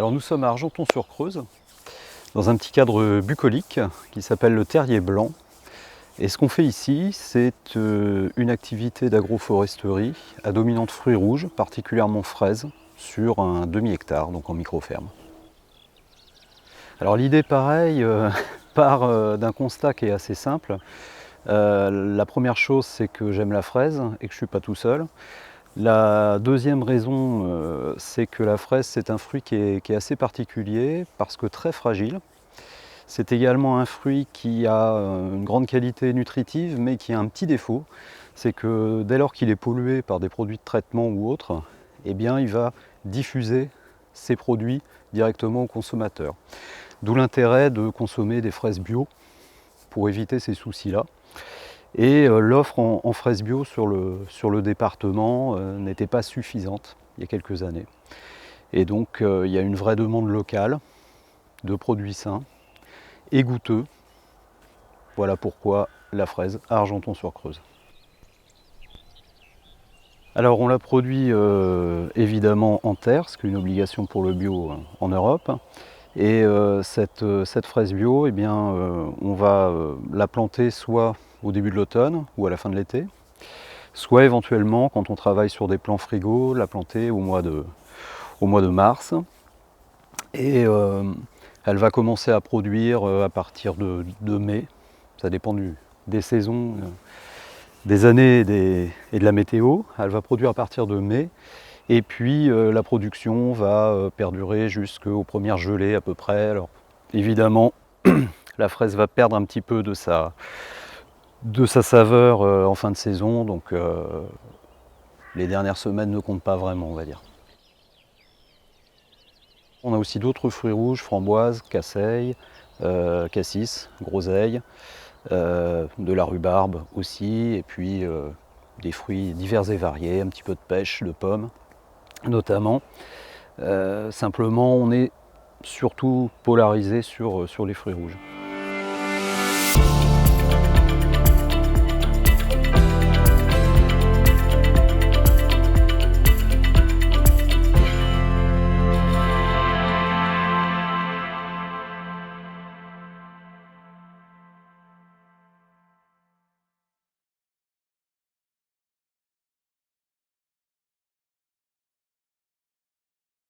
Alors nous sommes à Argenton-sur-Creuse, dans un petit cadre bucolique qui s'appelle le Terrier Blanc. Et ce qu'on fait ici, c'est une activité d'agroforesterie à dominante fruits rouges, particulièrement fraises, sur un demi-hectare, donc en micro-ferme. Alors l'idée, pareil, part d'un constat qui est assez simple. La première chose, c'est que j'aime la fraise et que je ne suis pas tout seul. La deuxième raison, c'est que la fraise, c'est un fruit qui est assez particulier parce que très fragile. C'est également un fruit qui a une grande qualité nutritive, mais qui a un petit défaut, c'est que dès lors qu'il est pollué par des produits de traitement ou autres, eh bien, il va diffuser ces produits directement au consommateur. D'où l'intérêt de consommer des fraises bio pour éviter ces soucis-là. Et l'offre en fraises bio sur le département n'était pas suffisante il y a quelques années. Et donc il y a une vraie demande locale de produits sains et goûteux. Voilà pourquoi la fraise à Argenton-sur-Creuse. Alors on la produit évidemment en terre, ce qui est une obligation pour le bio en Europe. Et cette fraise bio, eh bien, on va la planter soit au début de l'automne ou à la fin de l'été, soit éventuellement, quand on travaille sur des plants frigo, la planter au mois de mars. Et elle va commencer à produire à partir de mai. Ça dépend des saisons, des années et de la météo. Elle va produire à partir de mai. Et puis la production va perdurer jusqu'aux premières gelées à peu près. Alors évidemment, la fraise va perdre un petit peu de sa saveur en fin de saison, donc les dernières semaines ne comptent pas vraiment, on va dire. On a aussi d'autres fruits rouges, framboises, casseilles, cassis, groseilles, de la rhubarbe aussi, et puis des fruits divers et variés, un petit peu de pêche, de pommes notamment. Simplement, on est surtout polarisé sur les fruits rouges.